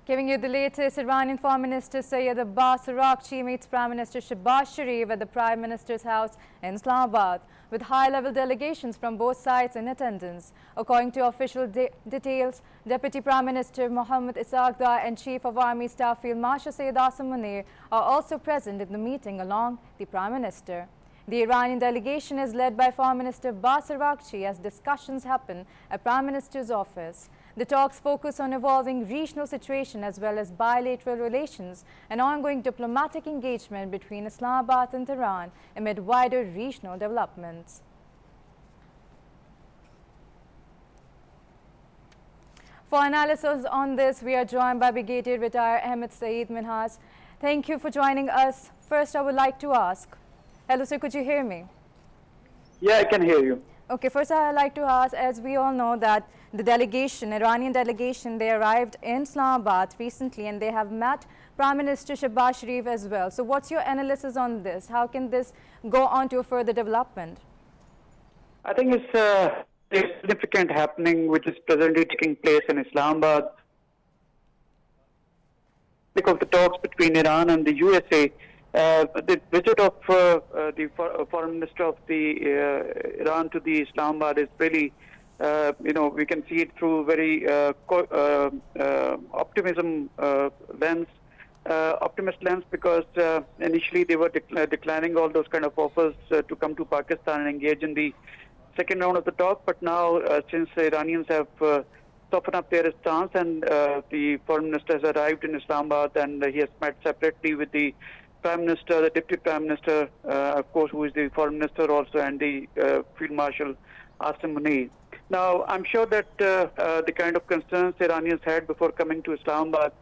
Giving you the latest, Iranian Foreign Minister Saeed Abbas Araghchi meets Prime Minister Shehbaz Sharif at the Prime Minister's house in Islamabad, with high-level delegations from both sides in attendance. According to official details, Deputy Prime Minister Mohammad Isaghdar and Chief of Army Staff Field Marshal Sayyid Asim Munir are also present in the meeting along the Prime Minister. The Iranian delegation is led by Foreign Minister Abbas Araghchi as discussions happen at Prime Minister's office. The talks focus on evolving regional situation as well as bilateral relations and ongoing diplomatic engagement between Islamabad and Tehran amid wider regional developments. For analysis on this, we are joined by Brigadier Retired Ahmed Saeed Minhas. Thank you for joining us. First, I would like to ask, hello sir, could you hear me? Yeah, I can hear you. Okay, first I'd like to ask, as we all know that the delegation, Iranian delegation, they arrived in Islamabad recently and they have met Prime Minister Shehbaz Sharif as well. So what's your analysis on this? How can this go on to a further development? I think it's a significant happening which is presently taking place in Islamabad. Because of the talks between Iran and the USA, the visit of the Foreign Minister of the Iran to the Islamabad is really, we can see it through very optimist lens, because initially they were declining all those kind of offers to come to Pakistan and engage in the second round of the talk. But now, since the Iranians have softened up their stance and the Foreign Minister has arrived in Islamabad and he has met separately with the Prime Minister, the Deputy Prime Minister, of course, who is the Foreign Minister also, and the Field Marshal Asim Munir. Now, I'm sure that the kind of concerns the Iranians had before coming to Islamabad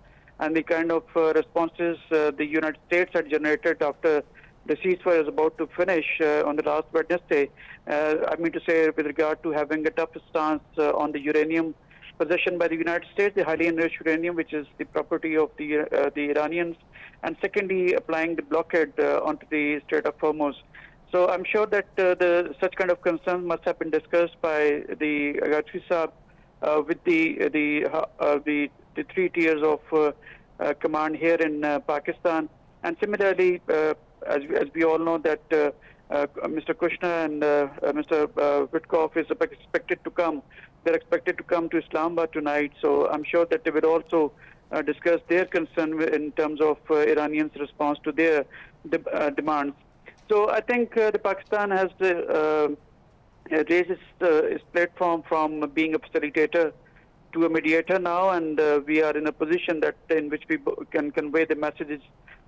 and the kind of responses the United States had generated after the ceasefire is about to finish on the last Wednesday, I mean to say with regard to having a tough stance on the uranium possession by the United States, the highly enriched uranium, which is the property of the Iranians, and secondly, applying the blockade onto the Strait of Hormuz. So I'm sure that such kind of concerns must have been discussed by the Araghchi Sahab with the three tiers of command here in Pakistan. And similarly, as we all know that Mr. Kushner and Mr. Witkoff is expected to come. They're expected to come to Islamabad tonight. So I'm sure that they will also discuss their concern in terms of Iranians' response to their demands. So I think the Pakistan has raised its platform from being a facilitator to a mediator now, and we are in a position that in which we can convey the messages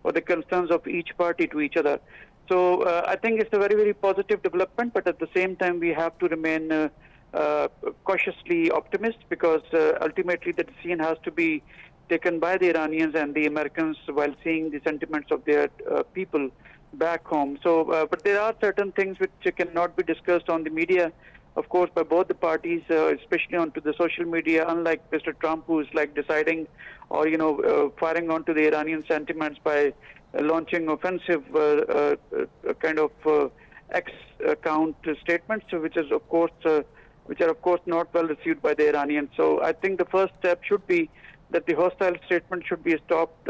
or the concerns of each party to each other. So I think it's a very, very positive development, but at the same time we have to remain cautiously optimistic, because ultimately the decision has to be taken by the Iranians and the Americans while seeing the sentiments of their people back home. So, but there are certain things which cannot be discussed on the media, of course, by both the parties, especially onto the social media, unlike Mr. Trump, who is like deciding or, firing onto the Iranian sentiments by launching offensive kind of X-account statements, which are of course not well received by the Iranians. So I think the first step should be that the hostile statement should be stopped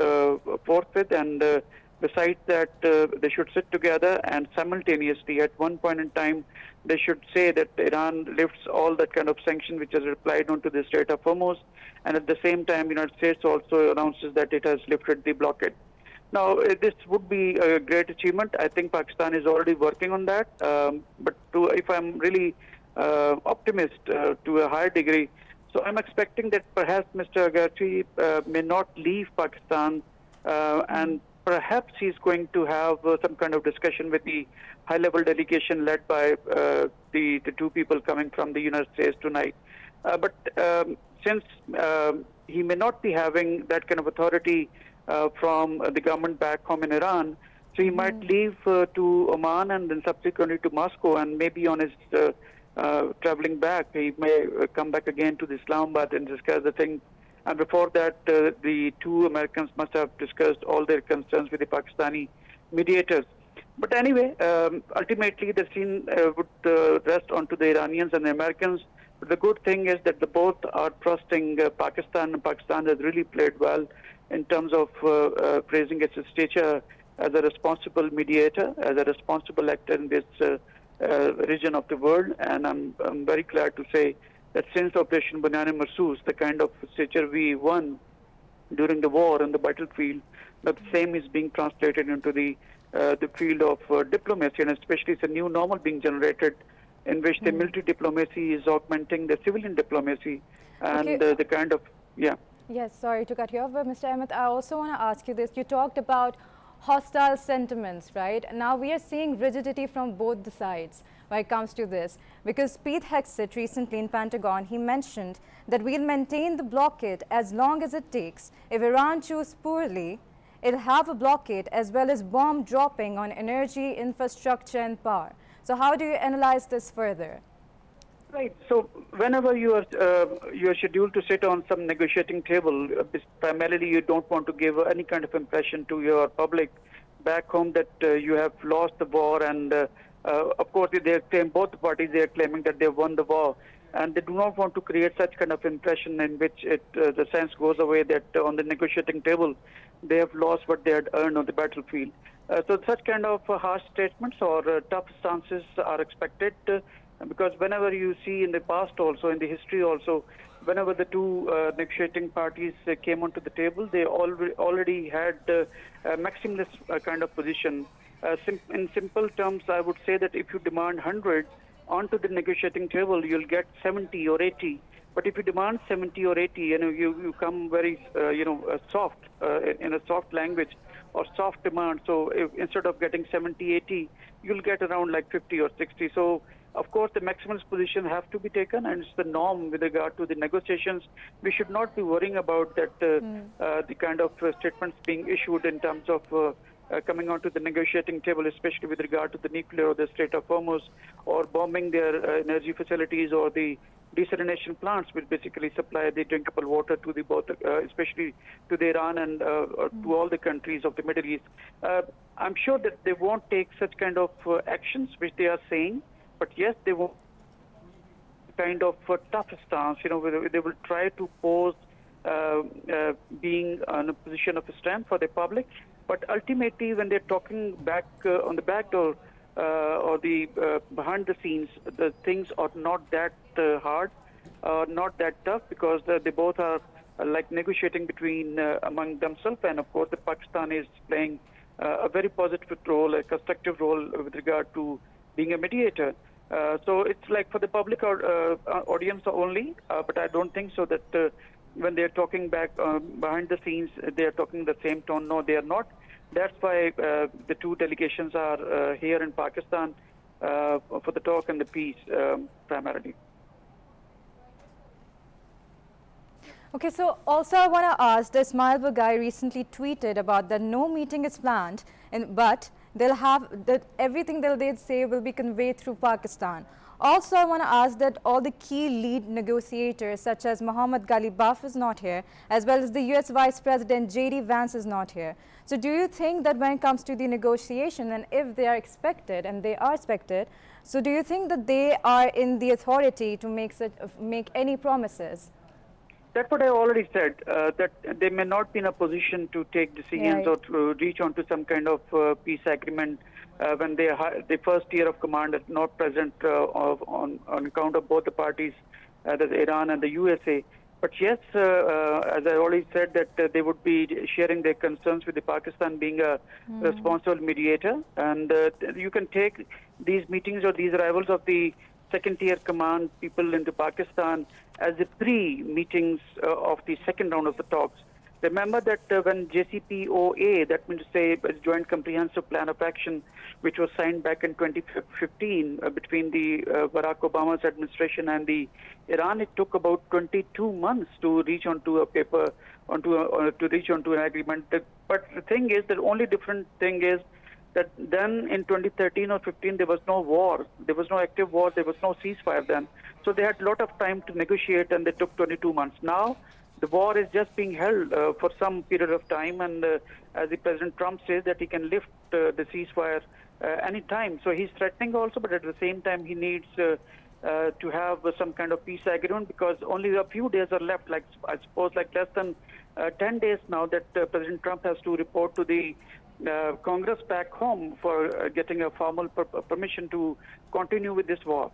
forthwith, and besides that, they should sit together and simultaneously, at one point in time, they should say that Iran lifts all that kind of sanction which has applied onto the Strait of Hormuz, and at the same time, the United States also announces that it has lifted the blockade. Now, this would be a great achievement. I think Pakistan is already working on that. But if I'm really optimist to a higher degree, so I'm expecting that perhaps Mr. Araghchi may not leave Pakistan, and perhaps he's going to have some kind of discussion with the high-level delegation led by the two people coming from the United States tonight. But since he may not be having that kind of authority from the government back home in Iran, so he might leave to Oman and then subsequently to Moscow, and maybe on his traveling back, he may come back again to the Islamabad and discuss the thing. And before that, the two Americans must have discussed all their concerns with the Pakistani mediators. But anyway, ultimately the scene would rest onto the Iranians and the Americans But the good thing is that the both are trusting Pakistan, and Pakistan has really played well in terms of praising its stature as a responsible mediator, as a responsible actor in this region of the world. And I'm very glad to say that since Operation Banana Marsus, the kind of stature we won during the war on the battlefield, that the same is being translated into the field of diplomacy, and especially it's a new normal being generated in which the military diplomacy is augmenting the civilian diplomacy, and the kind of, yeah. Yes, sorry to cut you off, but Mr. Ahmed, I also want to ask you this. You talked about hostile sentiments, right? Now we are seeing rigidity from both the sides when it comes to this, because Pete Hegseth recently in Pentagon, he mentioned that we'll maintain the blockade as long as it takes. If Iran chooses poorly, it'll have a blockade as well as bomb dropping on energy, infrastructure and power. So how do you analyze this further? Right. So whenever you are scheduled to sit on some negotiating table, primarily you don't want to give any kind of impression to your public back home that you have lost the war, and of course they claim, both parties, they are claiming that they won the war, and they do not want to create such kind of impression in which the sense goes away that on the negotiating table they have lost what they had earned on the battlefield. So such kind of harsh statements or tough stances are expected. Because whenever you see in the past also, in the history also, whenever the two negotiating parties came onto the table, they already had a maximalist kind of position. In simple terms, I would say that if you demand 100 onto the negotiating table, you'll get 70 or 80. But if you demand 70 or 80, you come very, soft, in a soft language or soft demand. So instead of getting 70, 80, you'll get around like 50 or 60. So of course, the maximalist position have to be taken, and it's the norm with regard to the negotiations. We should not be worrying about that the kind of statements being issued in terms of coming onto the negotiating table, especially with regard to the nuclear or the Strait of Hormuz, or bombing their energy facilities or the desalination plants, which basically supply the drinkable water to the both, especially to the Iran and to all the countries of the Middle East. I'm sure that they won't take such kind of actions which they are saying. But yes, they will kind of a tough stance. They will try to pose being in a position of strength for the public. But ultimately, when they're talking back on the back door or the behind the scenes, the things are not that hard, not that tough, because they both are like negotiating between among themselves. And of course, the Pakistan is playing a very positive role, a constructive role with regard to being a mediator. So it's like for the public audience only, but I don't think so that when they're talking back behind the scenes, they are talking the same tone. No, they are not. That's why the two delegations are here in Pakistan for the talk and the peace primarily. Okay, so also I want to ask, the Ismail guy recently tweeted about that no meeting is planned, but they'll have that everything that they say will be conveyed through Pakistan. Also, I want to ask that all the key lead negotiators such as Mohammad Ghalibaf is not here, as well as the US Vice President J.D. Vance is not here. So do you think that when it comes to the negotiation, and if they are expected, and they are expected, so do you think that they are in the authority to make any promises? That's what I already said, that they may not be in a position to take decisions or to reach on to some kind of peace agreement when the first year of command is not present on account of both the parties, that's Iran and the USA. But yes, as I already said, that they would be sharing their concerns with the Pakistan being a responsible mediator. And you can take these meetings or these arrivals of the second-tier command people into Pakistan as the pre-meetings of the second round of the talks. Remember that when JCPOA, that means to say Joint Comprehensive Plan of Action, which was signed back in 2015 between the Barack Obama's administration and the Iran, it took about 22 months to reach onto a paper, to reach onto an agreement. But the thing is, the only different thing is that then in 2013 or 15, there was no war. There was no active war. There was no ceasefire then. So they had a lot of time to negotiate, and they took 22 months. Now, the war is just being held for some period of time, and as the President Trump says that he can lift the ceasefire any time. So he's threatening also, but at the same time he needs to have some kind of peace agreement, because only a few days are left, like I suppose like less than 10 days now, that President Trump has to report to the Congress back home for getting a formal permission to continue with this war.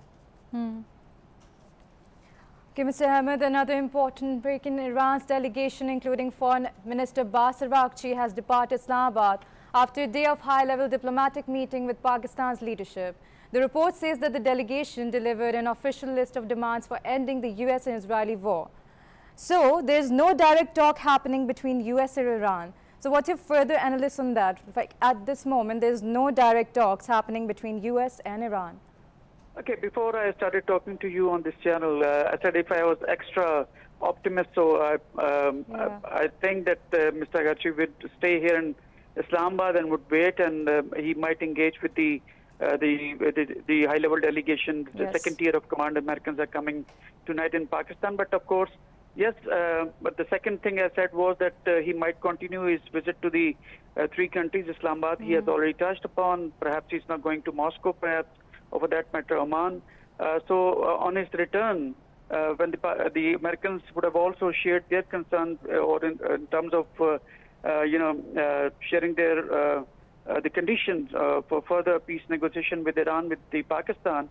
Okay, Mr. Ahmed, another important break in Iran's delegation, including Foreign Minister Abbas Araghchi, has departed Islamabad after a day of high-level diplomatic meeting with Pakistan's leadership. The report says that the delegation delivered an official list of demands for ending the US and Israeli war. So, there's no direct talk happening between US and Iran. So, what's your further analysis on that? Like at this moment, there's no direct talks happening between US and Iran. Okay, before I started talking to you on this channel, I said if I was extra optimist, so I think that Mr. Araghchi would stay here in Islamabad and would wait, and he might engage with the high-level delegation. The second tier of command Americans are coming tonight in Pakistan. But of course, yes, but the second thing I said was that he might continue his visit to the three countries. Islamabad, he has already touched upon. Perhaps he's not going to Moscow, perhaps, or for that matter, Oman. So on his return, when the Americans would have also shared their concerns, or in terms of sharing their the conditions for further peace negotiation with Iran, with the Pakistan.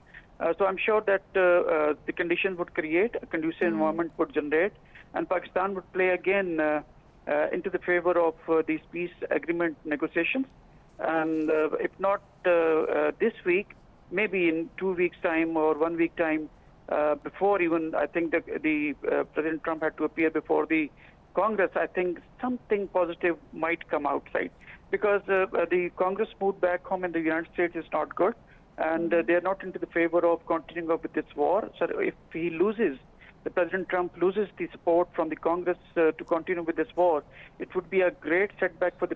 So I'm sure that the conditions would create a conducive environment, would generate, and Pakistan would play again into the favor of these peace agreement negotiations. And if not this week, maybe in 2 weeks' time or 1 week time, before even, I think the President Trump had to appear before the Congress, I think something positive might come outside. Because the Congress mood back home in the United States is not good, and they are not into the favor of continuing up with this war. So if he loses, the President Trump loses the support from the Congress to continue with this war, it would be a great setback for the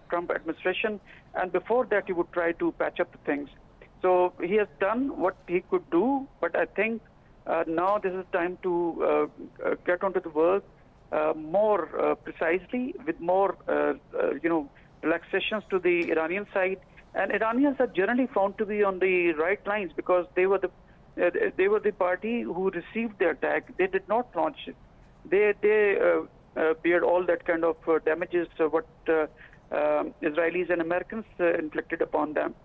Trump administration. And before that, he would try to patch up the things. So he has done what he could do, but I think now this is time to get onto the work more precisely, with more, relaxations to the Iranian side. And Iranians are generally found to be on the right lines, because they were the party who received the attack. They did not launch it. They bear all that kind of damages what Israelis and Americans inflicted upon them.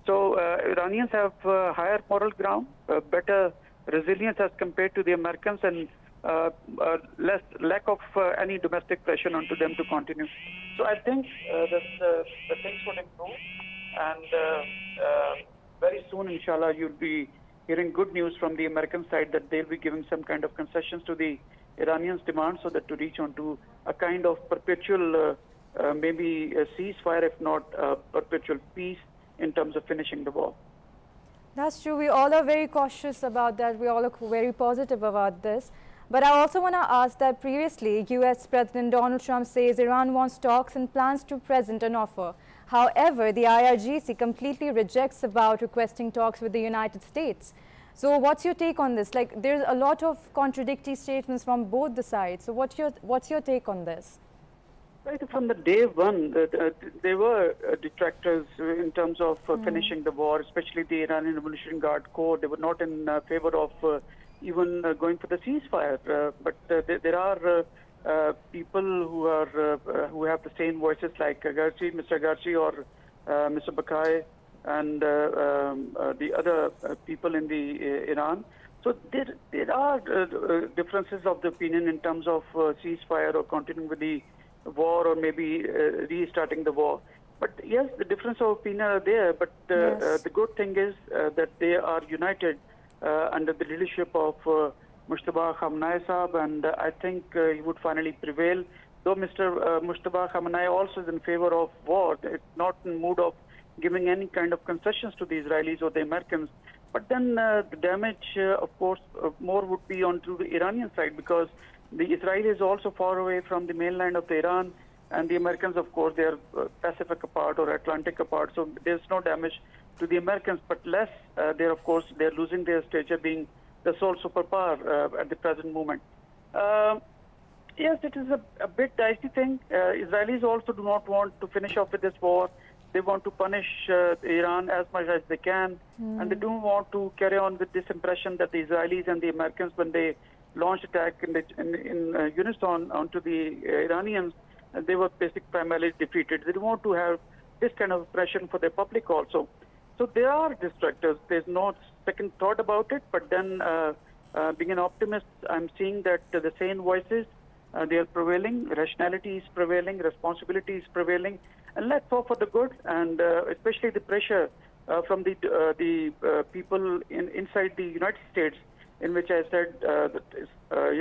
So Iranians have higher moral ground, better resilience as compared to the Americans, and less lack of any domestic pressure onto them to continue. So I think that the things will improve, and very soon, inshallah, you'll be hearing good news from the American side that they'll be giving some kind of concessions to the Iranians' demands, so that to reach onto a kind of perpetual, maybe a ceasefire, if not a perpetual peace, in terms of finishing the war. That's true. We all are very cautious about that. We all are very positive about this. But I also want to ask that previously, US President Donald Trump says Iran wants talks and plans to present an offer. However, the IRGC completely rejects about requesting talks with the United States. So what's your take on this? Like, there's a lot of contradictory statements from both the sides. So what's your take on this? Right from the day one, there were detractors in terms of finishing the war, especially the Iranian Revolutionary Guard Corps. They were not in favor of even going for the ceasefire. But there are people who have the same voices, like Araghchi, Mr. Araghchi, or Mr. Bakai, and the other people in the Iran. So there are differences of the opinion in terms of ceasefire or continuing with the war, or maybe restarting the war. But yes, the difference of opinion are there, but the good thing is that they are united under the leadership of Mujtaba Khamenei Sahab, and I think he would finally prevail. Though Mr. Mujtaba Khamenei also is in favor of war, it's not in mood of giving any kind of concessions to the Israelis or the Americans. But then the damage, of course, more would be onto the Iranian side, because the Israel is also far away from the mainland of Iran, and the Americans, of course, they are Pacific apart or Atlantic apart, so there's no damage to the Americans, but less, they're losing their stature being the sole superpower at the present moment. Yes, it is a bit dicey thing. Israelis also do not want to finish off with this war. They want to punish Iran as much as they can, and they don't want to carry on with this impression that the Israelis and the Americans, when they launched attack in unison onto the Iranians, they were basically primarily defeated. They don't want to have this kind of impression for the public also. So they are distractors. There's no second thought about it. But then, being an optimist, I'm seeing that the sane voices, they are prevailing. Rationality is prevailing. Responsibility is prevailing. And let's hope for the good, and especially the pressure from the people inside the United States, in which I said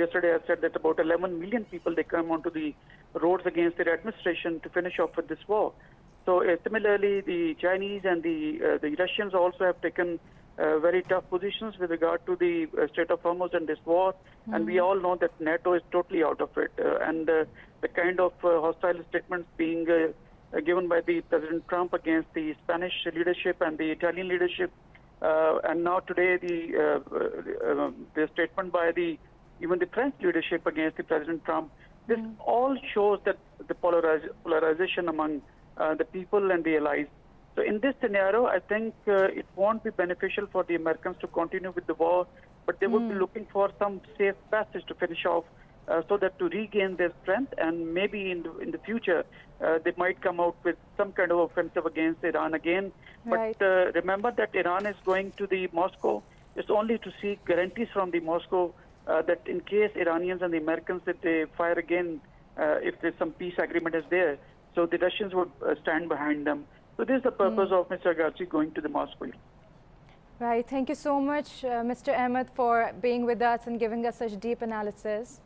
yesterday I said that about 11 million people, they come onto the roads against their administration to finish off with this war. So similarly, the Chinese and the Russians also have taken very tough positions with regard to the Strait of Hormuz and this war. And we all know that NATO is totally out of it. And the kind of hostile statements being given by the President Trump against the Spanish leadership and the Italian leadership, and now today the statement by even the French leadership against the President Trump. This all shows that the polarization among the people and the allies. So in this scenario, I think it won't be beneficial for the Americans to continue with the war, but they would be looking for some safe passage to finish off, so that to regain their strength, and maybe in the future they might come out with some kind of offensive against Iran again. Right. But remember that Iran is going to the Moscow. It's only to seek guarantees from the Moscow that in case Iranians and the Americans, that they fire again, if there's some peace agreement is there, so the Russians would stand behind them. So this is the purpose of Mr. Araghchi going to the Moscow. Right. Thank you so much, Mr. Ahmed, for being with us and giving us such deep analysis.